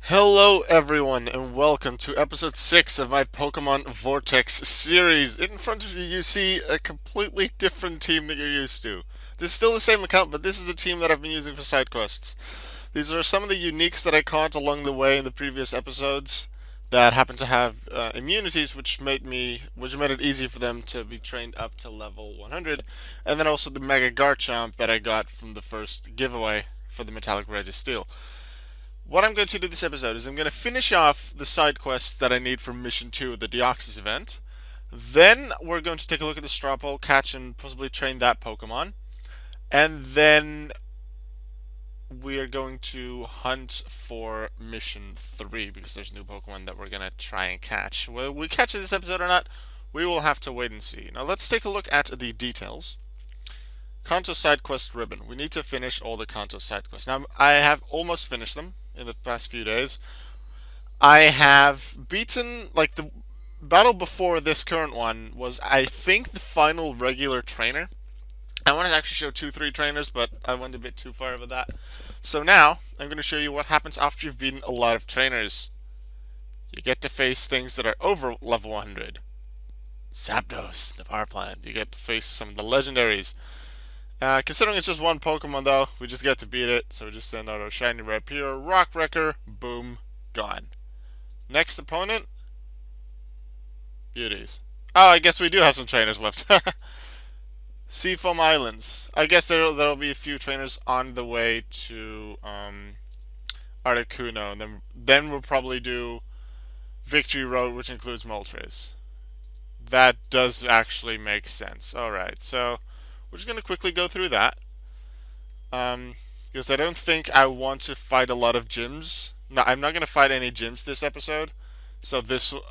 Hello everyone and welcome to episode 6 of my Pokemon Vortex series. In front of you, you see a completely different team that you're used to. This is still the same account, but this is the team that I've been using for side quests. These are some of the uniques that I caught along the way in the previous episodes that happen to have immunities, which made it easy for them to be trained up to level 100, and then also the Mega Garchomp that I got from the first giveaway for the Metallic Registeel. What I'm going to do this episode is I'm going to finish off the side quests that I need for Mission 2 of the Deoxys event. Then we're going to take a look at the straw poll, catch and possibly train that Pokemon. And then we are going to hunt for Mission 3 because there's new Pokemon that we're going to try and catch. Whether we catch it this episode or not, we will have to wait and see. Now let's take a look at the details. Kanto SideQuest ribbon. We need to finish all the Kanto SideQuests. Now, I have almost finished them in the past few days. I have beaten, like, the battle before this current one was, I think, the final regular trainer. I wanted to actually show 2-3 trainers, but I went a bit too far over that. So now, I'm going to show you what happens after you've beaten a lot of trainers. You get to face things that are over level 100. Zapdos, the power plant. You get to face some of the legendaries. Considering it's just one Pokemon though, we just get to beat it, so we just send out our shiny Rapier, Rock Wrecker, boom, gone. Next opponent, beauties. Oh, I guess we do have some trainers left. Seafoam Islands. I guess there'll be a few trainers on the way to Articuno, and then we'll probably do Victory Road, which includes Moltres. That does actually make sense. Alright, so we're just going to quickly go through that. Because I don't think I want to fight a lot of gyms. No, I'm not going to fight any gyms this episode. So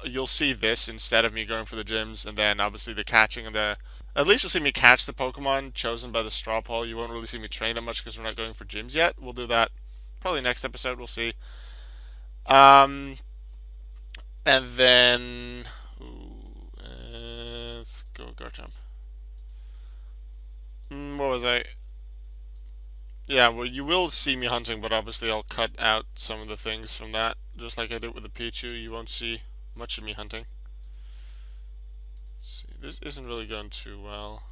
you'll see this instead of me going for the gyms, and then obviously the catching and the. At least you'll see me catch the Pokemon chosen by the straw poll. You won't really see me train them much because we're not going for gyms yet. We'll do that probably next episode. We'll see. Um, and then let's go Garchomp. What was I? Yeah, well, you will see me hunting, but obviously I'll cut out some of the things from that. Just like I did with the Pichu, you won't see much of me hunting. Let's see, this isn't really going too well.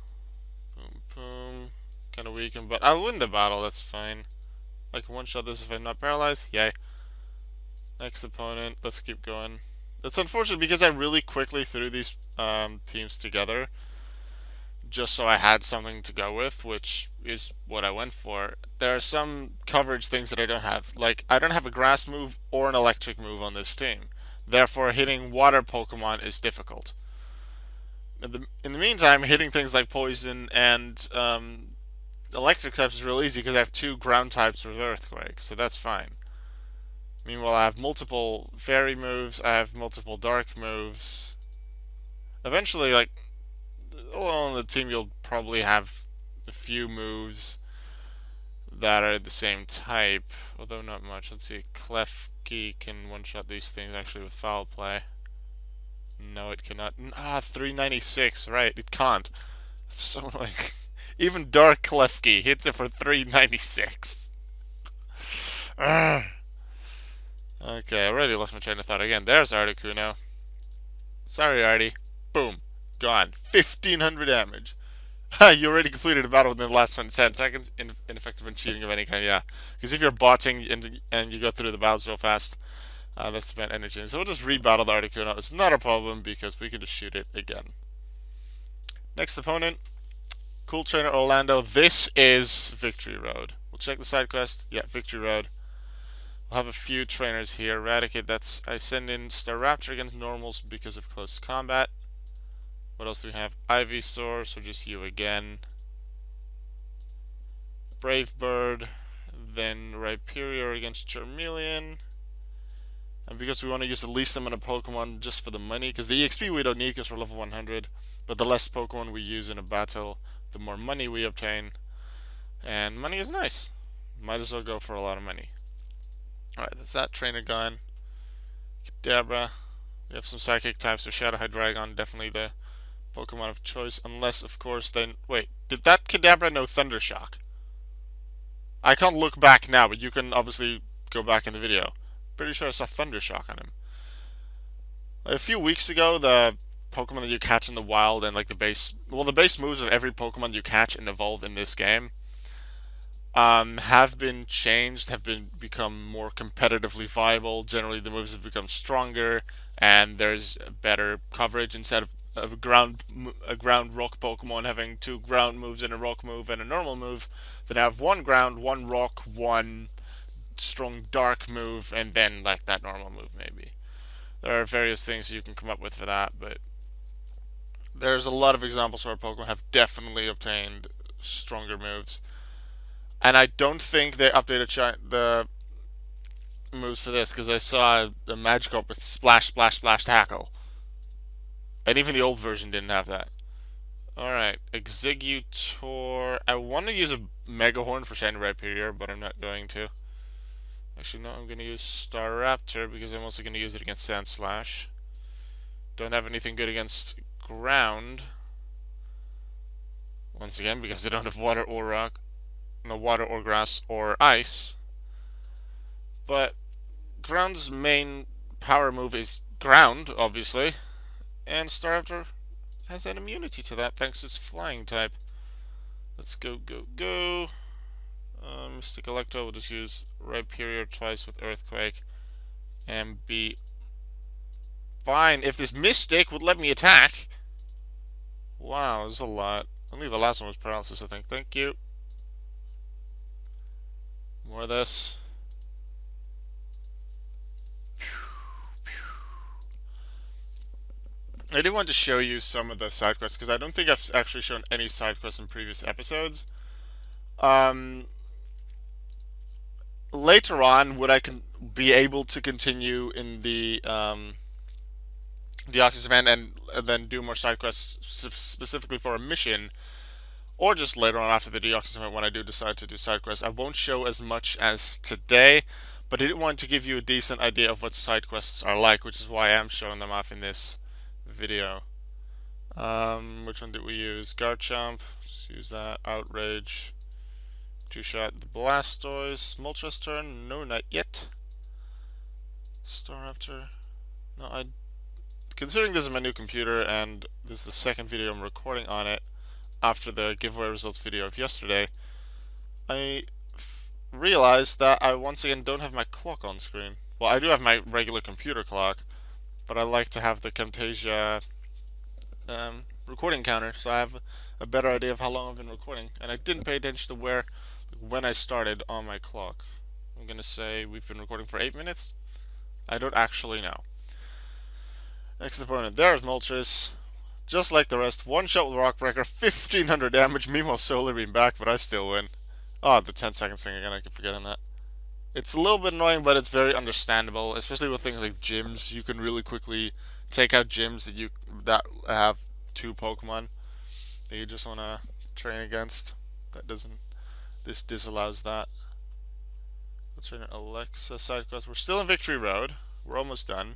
Boom, boom. Kind of weakened, but I'll win the battle, that's fine. I can one-shot this if I'm not paralyzed. Yay. Next opponent, let's keep going. It's unfortunate because I really quickly threw these teams together just so I had something to go with, which is what I went for. There are some coverage things that I don't have. Like, I don't have a grass move or an electric move on this team. Therefore, hitting water Pokemon is difficult. In the meantime, hitting things like poison and electric types is real easy because I have 2 ground types with Earthquake, so that's fine. Meanwhile, I have multiple fairy moves, I have multiple dark moves. Eventually, like, well, on the team you'll probably have a few moves that are the same type, although not much. Let's see, Klefki can one-shot these things actually with Foul Play. No, it cannot. 396, right, it can't. It's so annoying. Even Dark Klefki hits it for 396. Okay, I already lost my train of thought again. There's Articuno. Sorry, Artie. Boom. Gone. 1500 damage. You already completed a battle within the last 10 seconds. Ineffective and cheating of any kind, yeah. Because if you're botting and you go through the battles real fast, that's spent energy. So we'll just rebattle the Articuno. It's not a problem because we can just shoot it again. Next opponent, Cool Trainer Orlando. This is Victory Road. We'll check the side quest. Yeah, Victory Road. We'll have a few trainers here. Eradicate, I send in Staraptor against normals because of close combat. What else do we have? Ivysaur, so just you again. Brave Bird, then Rhyperior against Charmeleon. And because we want to use the least amount of Pokemon just for the money, because the EXP we don't need because we're level 100, but the less Pokemon we use in a battle, the more money we obtain. And money is nice. Might as well go for a lot of money. Alright, that's that trainer gone. Kadabra. We have some psychic types, so Shadow Hydreigon, definitely the Pokemon of choice, unless, of course, then. Wait, did that Kadabra know Thunder Shock? I can't look back now, but you can obviously go back in the video. pretty sure I saw Thunder Shock on him. A few weeks ago, the Pokemon that you catch in the wild and like the base moves of every Pokemon you catch and evolve in this game, have been changed, have been become more competitively viable. Generally, the moves have become stronger, and there's better coverage instead of a ground rock Pokemon having two ground moves and a rock move and a normal move. They have one ground, one rock, one strong dark move, and then like that normal move maybe. There are various things you can come up with for that, but there's a lot of examples where Pokemon have definitely obtained stronger moves. And I don't think they updated the moves for this because I saw a Magikarp with Splash, Splash, Splash, Tackle. And even the old version didn't have that. Alright, Exeggutor. I want to use a Mega Horn for Shiny Rhyperior, but I'm not going to. Actually, no, I'm going to use Staraptor because I'm also going to use it against Sandslash. Don't have anything good against Ground. Once again, because they don't have Water or Rock. No, Water or Grass or Ice. But Ground's main power move is Ground, obviously. And Staraptor has an immunity to that thanks to its flying type. Let's go, go, go. Mystic Electro will just use Rhyperior twice with Earthquake and be fine. If this Mystic would let me attack. Wow, there's a lot. Only the last one was Paralysis, I think. Thank you. More of this. I did want to show you some of the side quests because I don't think I've actually shown any side quests in previous episodes. Later on, would I be able to continue in the Deoxys event and then do more side quests specifically for a mission, or just later on after the Deoxys event when I do decide to do side quests? I won't show as much as today, but I did want to give you a decent idea of what side quests are like, which is why I am showing them off in this video. Which one did we use? Garchomp. Just use that. Outrage. Two-shot the Blastoise. Moltres turn. No, not yet. Staraptor. No, considering this is my new computer and this is the second video I'm recording on it after the giveaway results video of yesterday, I realized that I once again don't have my clock on screen. Well, I do have my regular computer clock, but I like to have the Camtasia recording counter, so I have a better idea of how long I've been recording. And I didn't pay attention to when I started on my clock. I'm gonna say we've been recording for 8 minutes. I don't actually know. Next opponent, there's Moltres. Just like the rest, one shot with Rock Breaker, 1500 damage, meanwhile Solar Beam back, but I still win. Oh, the 10 seconds thing again, I keep forgetting that. It's a little bit annoying, but it's very understandable, especially with things like gyms. You can really quickly take out gyms that have two Pokemon that you just want to train against. This disallows that. Let's turn Alexa side quest. We're still in Victory Road. We're almost done.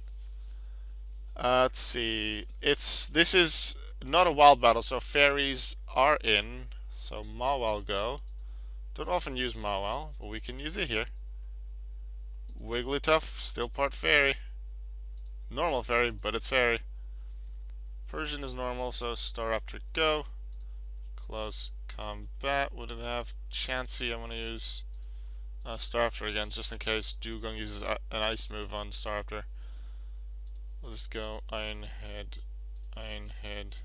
Let's see. This is not a wild battle, so fairies are in. So Mawile go. Don't often use Mawile, but we can use it here. Wigglytuff, still part fairy. Normal fairy, but it's fairy. Persian is normal, so Staraptor go. Close combat. Would it have Chansey? I want to use Staraptor again, just in case Dugong uses an ice move on Staraptor. We'll just go Iron Head. Iron Head.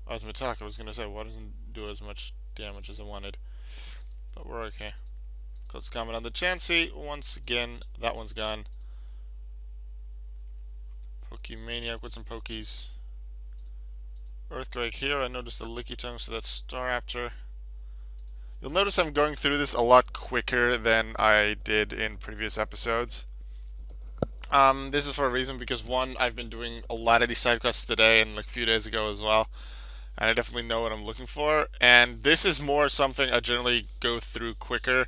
Oh, as Metallica, I was going to say, why doesn't do as much damage as I wanted? But we're okay. Close combat on the Chansey. Once again, that one's gone. Pokemaniac with some Pokies. Earthquake here. I noticed the Lickitung, so that's Staraptor. You'll notice I'm going through this a lot quicker than I did in previous episodes. This is for a reason, because one, I've been doing a lot of these side quests today and like a few days ago as well, and I definitely know what I'm looking for. And this is more something I generally go through quicker.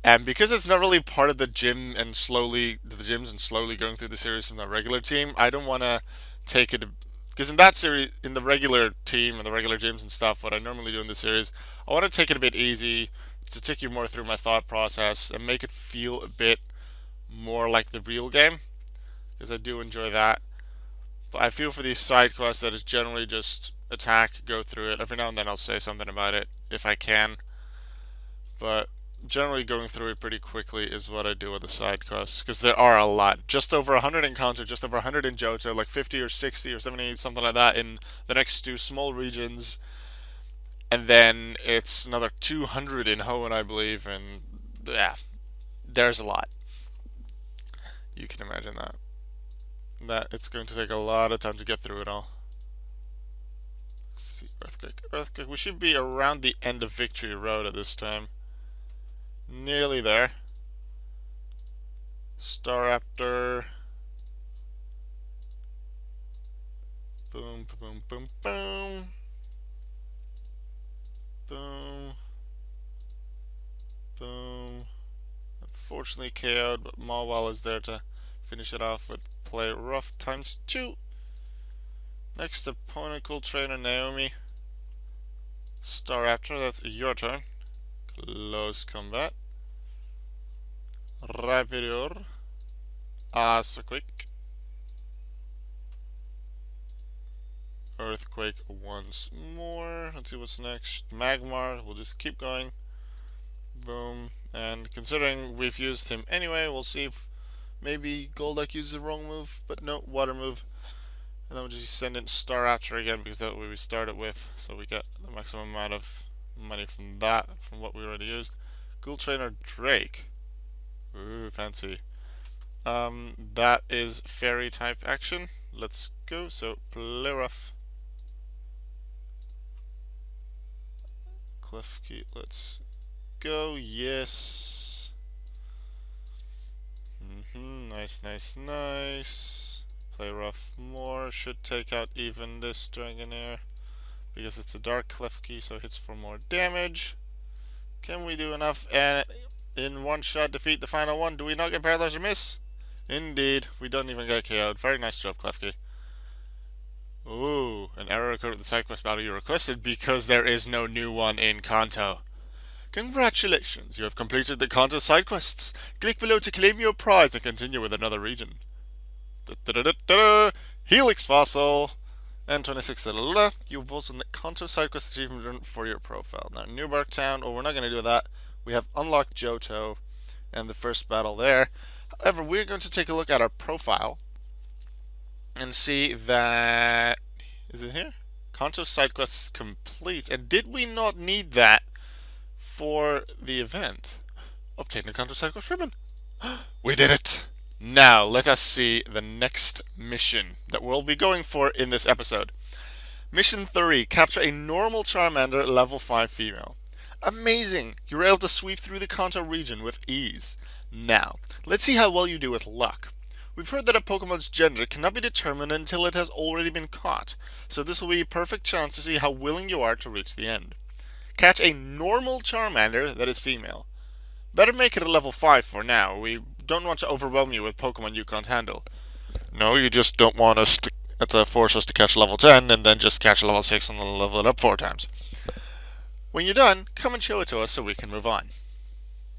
And because it's not really part of the gym and slowly going through the series from the regular team, I don't want to take it. Because in that series, in the regular team and the regular gyms and stuff, what I normally do in this series, I want to take it a bit easy to take you more through my thought process and make it feel a bit more like the real game, because I do enjoy that. But I feel for these side quests that it's generally just attack, go through it. Every now and then I'll say something about it if I can. But generally going through it pretty quickly is what I do with the side quests, because there are a lot. Just over 100 in Kanto, just over 100 in Johto, like 50 or 60 or 70, something like that in the next two small regions. And then it's another 200 in Hoenn, I believe, and yeah, there's a lot. You can imagine that. That it's going to take a lot of time to get through it all. Let's see, Earthquake. Earthquake, we should be around the end of Victory Road at this time. Nearly there. Staraptor. Boom, boom, boom, boom. Boom. Boom. Unfortunately KO'd, but Mawile is there to finish it off with Play Rough times 2. Next opponent, Cool Trainer Naomi. Staraptor, that's your turn. Close combat. Rapidor. Quick. Earthquake once more. Let's see what's next. Magmar, we'll just keep going. Boom. And considering we've used him anyway, we'll see if maybe Golduck uses the wrong move, but no, water move. And then we'll just send in Staraptor again, because that's what we started with, so we get the maximum amount of money from that, from what we already used. Ghoul Trainer Drake. Ooh, fancy. That is fairy type action. Let's go, so Play Rough. Klefki, let's go, yes. Nice, nice, nice. Play Rough more, should take out even this Dragonair, because it's a Dark Klefki, so it hits for more damage. Can we do enough and in one shot defeat the final one? Do we not get Paralyzed or Miss? Indeed, we don't even get KO'd. Very nice job, Klefki. Ooh, an error occurred with the SideQuest battle you requested because there is no new one in Kanto. Congratulations, you have completed the Kanto SideQuests. Click below to claim your prize and continue with another region. Helix Fossil! And 26 you've also the Kanto SideQuest achievement for your profile. Now, Newbark Town, we're not going to do that. We have unlocked Johto and the first battle there. However, we're going to take a look at our profile and see that... Is it here? Kanto SideQuests complete. And did we not need that for the event? Obtain the Kanto SideQuest ribbon. We did it! Now, let us see the next mission that we'll be going for in this episode. Mission 3. Capture a normal Charmander level 5 female. Amazing! You were able to sweep through the Kanto region with ease. Now, let's see how well you do with luck. We've heard that a Pokemon's gender cannot be determined until it has already been caught, so this will be a perfect chance to see how willing you are to reach the end. Catch a normal Charmander that is female. Better make it a level 5 for now. We don't want to overwhelm you with Pokemon you can't handle. No, you just don't want us to force us to catch level 10 and then just catch level 6 and then level it up 4 times. When you're done, come and show it to us so we can move on.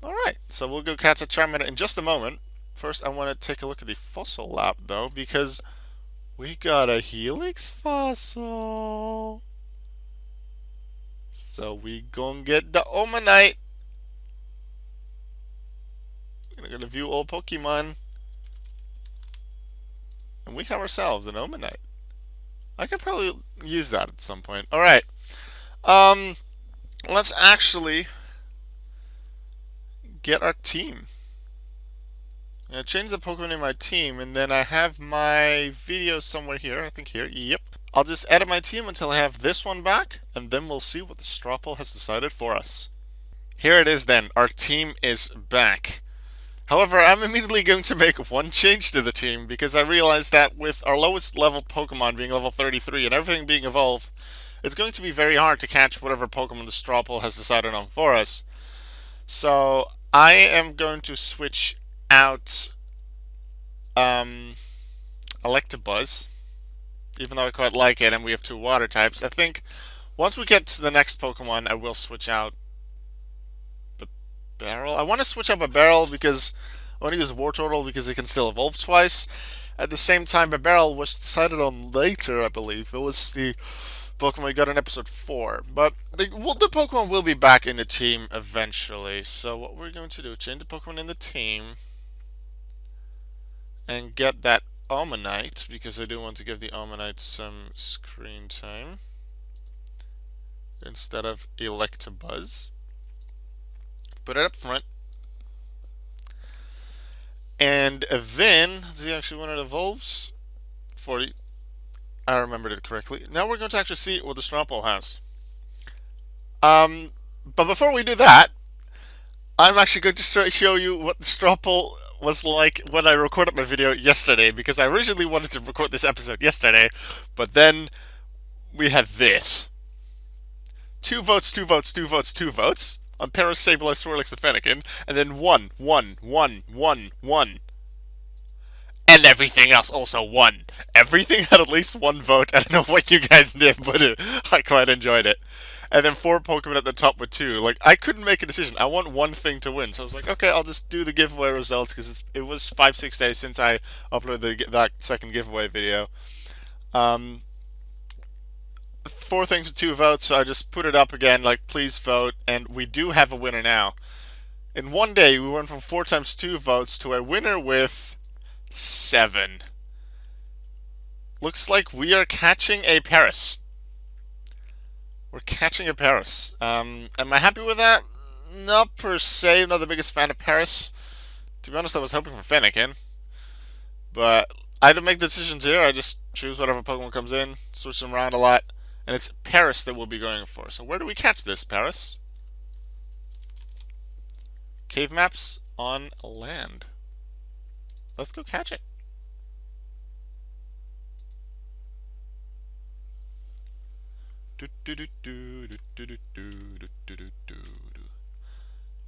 Alright, so we'll go catch a Charmander in just a moment. First, I want to take a look at the fossil lab, though, because we got a Helix fossil. So we gon' get the Omanite. We're gonna view all Pokemon. And we have ourselves an Omanite. I could probably use that at some point. Alright. Let's actually get our team. I change the Pokemon in my team, and then I have my video somewhere here. I think here. Yep. I'll just edit my team until I have this one back, and then we'll see what the straw poll has decided for us. Here it is then. Our team is back. However, I'm immediately going to make one change to the team, because I realized that with our lowest level Pokemon being level 33 and everything being evolved, it's going to be very hard to catch whatever Pokemon the straw poll has decided on for us. So, I am going to switch out Electabuzz, even though I quite like it and we have 2 water types. I think once we get to the next Pokemon, I will switch out the Barrel. I want to switch up a Barrel because I want to use War Turtle because it can still evolve twice. At the same time, Barrel was decided on later, I believe. It was the Pokemon we got in episode 4. But the Pokemon will be back in the team eventually. So what we're going to do, change the Pokemon in the team and get that Omanyte, because I do want to give the Omanyte some screen time instead of Electabuzz. Put it up front. And then, see actually when it evolves? 40. I remembered it correctly. Now we're going to actually see what the Stropple has. But before we do that, I'm actually going to show you what the Stropple was like when I recorded my video yesterday, because I originally wanted to record this episode yesterday, but then we had this. 2 votes, 2 votes, 2 votes, 2 votes on Paris, Sableye, Swirlix, and Fennekin, and then 1, 1, 1, 1, 1. And everything else also won. Everything had at least 1 vote. I don't know what you guys did, but I quite enjoyed it. And then 4 Pokemon at the top with 2. Like, I couldn't make a decision. I want one thing to win. So I was like, okay, I'll just do the giveaway results, because it was 5-6 days since I uploaded that second giveaway video. 4 things with 2 votes, so I just put it up again, like, please vote, and we do have a winner now. In one day, we went from 4 times 2 votes to a winner with 7. Looks like we are catching a Paris. We're catching a Paris. Am I happy with that? Not per se. I'm not the biggest fan of Paris. To be honest, I was hoping for Fennekin. But I don't make decisions here. I just choose whatever Pokemon comes in, switch them around a lot. And it's Paris that we'll be going for. So where do we catch this, Paris? Cave maps on land. Let's go catch it.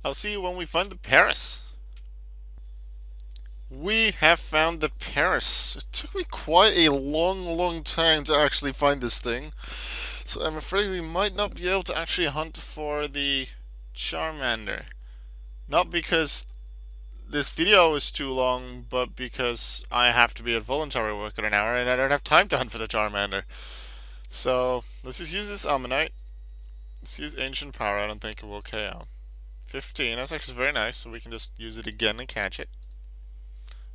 I'll see you when we find the Paris. We have found the Paris. It took me quite a long time to actually find this thing. So I'm afraid we might not be able to actually hunt for the Charmander. Not because this video is too long, but because I have to be at voluntary work in an hour and I don't have time to hunt for the Charmander. So let's just use this Omanyte. Let's use Ancient Power. I don't think it will KO. 15. That's actually very nice, so we can just use it again and catch it.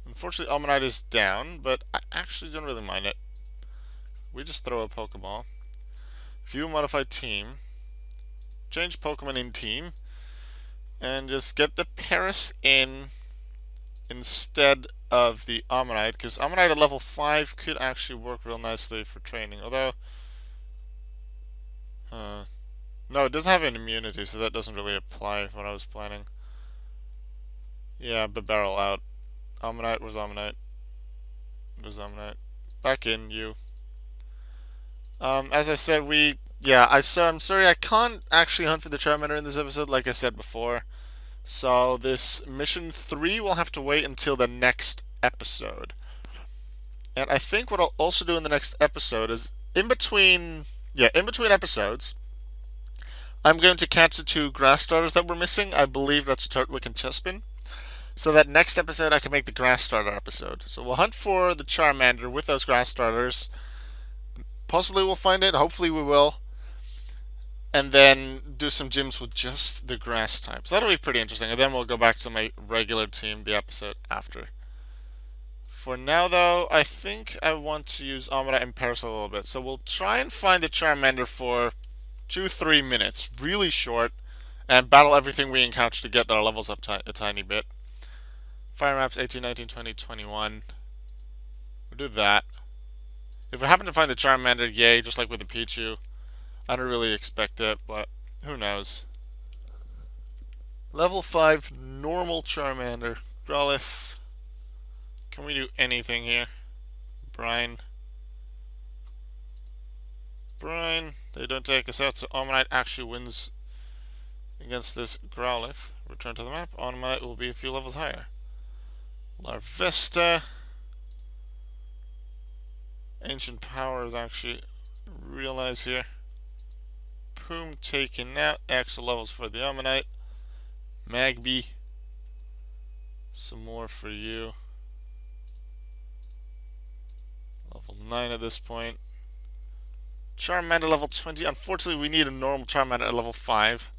Unfortunately, Omanyte is down, but I actually don't really mind it. We just throw a Pokeball. View Modified Team. Change Pokemon in Team. And just get the Paris in instead of the Omanyte, because Omanyte at level 5 could actually work real nicely for training. Although, no, it doesn't have an immunity, so that doesn't really apply for what I was planning. Yeah, but barrel out. Omanyte, where's Omanyte? Where's Omanyte? Back in, you. As I said, I'm sorry, I can't actually hunt for the Charmander in this episode, like I said before. So this mission 3 will have to wait until the next episode. And I think what I'll also do in the next episode is, in between episodes, I'm going to catch the 2 grass starters that we're missing. I believe that's Turtwig and Chespin. So that next episode I can make the grass starter episode. So we'll hunt for the Charmander with those grass starters. Possibly we'll find it, hopefully we will. And then do some gyms with just the grass types. That'll be pretty interesting. And then we'll go back to my regular team the episode after. For now, though, I think I want to use Omanyte and Paris a little bit. So we'll try and find the Charmander for 2-3 minutes. Really short. And battle everything we encounter to get our levels up a tiny bit. Fire maps 18, 19, 20, 21. We'll do that. If we happen to find the Charmander, yay, just like with the Pichu. I don't really expect it, but who knows. Level 5, normal Charmander. Growlithe. Can we do anything here? Brine. They don't take us out, so Omanyte actually wins against this Growlithe. Return to the map. Omanyte will be a few levels higher. Larvesta. Ancient Power is actually real nice here. Poom taken out. Extra levels for the Omanyte. Magby. Some more for you. Level 9 at this point. Charmander level 20. Unfortunately, we need a normal Charmander at level 5.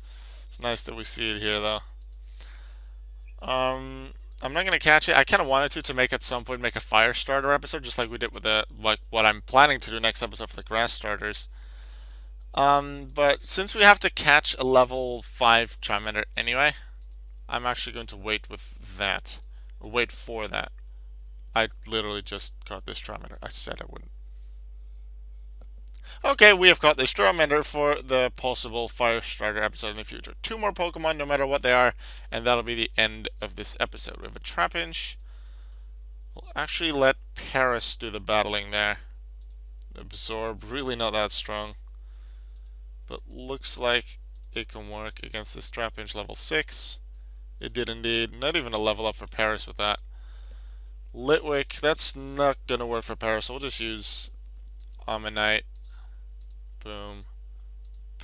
It's nice that we see it here, though. I'm not gonna catch it. I kind of wanted to make at some point make a fire starter episode, just like we did with the what I'm planning to do next episode for the grass starters. But since we have to catch a level 5 Charmander anyway, I'm actually going to wait with that. Wait for that. I literally just caught this Charmander. I said I wouldn't. Okay, we have caught this Charmander for the possible fire starter episode in the future. 2 more Pokemon, no matter what they are, and that'll be the end of this episode. We have a Trapinch. We'll actually let Paris do the battling there. Absorb, really not that strong. But looks like it can work against this Trapinch level 6. It did indeed. Not even a level up for Paris with that. Litwick, that's not going to work for Paris, so we'll just use Ammonite. Boom.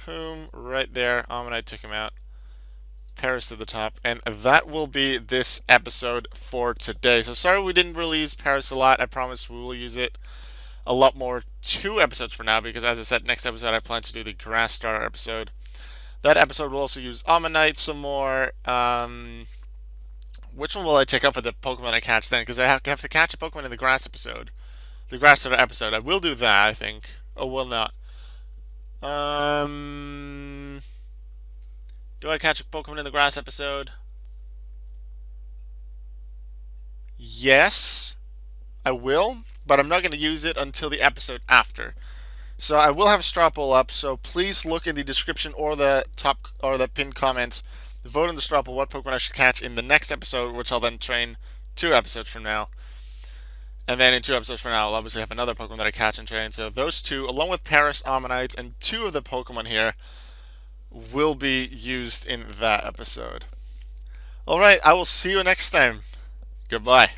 Boom. Right there. Ammonite took him out. Paris to the top. And that will be this episode for today. So sorry we didn't really use Paris a lot. I promise we will use it a lot more. 2 episodes for now, because as I said, next episode I plan to do the Grass Starter episode. That episode will also use Ammonite some more. Which one will I take up for the Pokemon I catch then? Because I have to catch a Pokemon in the Grass episode. The Grass Starter episode. I will do that, I think. Oh, will not. Do I catch a Pokemon in the Grass episode? Yes, I will, but I'm not going to use it until the episode after. So I will have a straw poll up, so please look in the description or the top or the pinned comment. Vote in the straw poll what Pokemon I should catch in the next episode, which I'll then train 2 episodes from now. And then in 2 episodes from now, I'll obviously have another Pokemon that I catch and train. So those 2, along with Paris, Ammonite, and 2 of the Pokemon here, will be used in that episode. Alright, I will see you next time. Goodbye.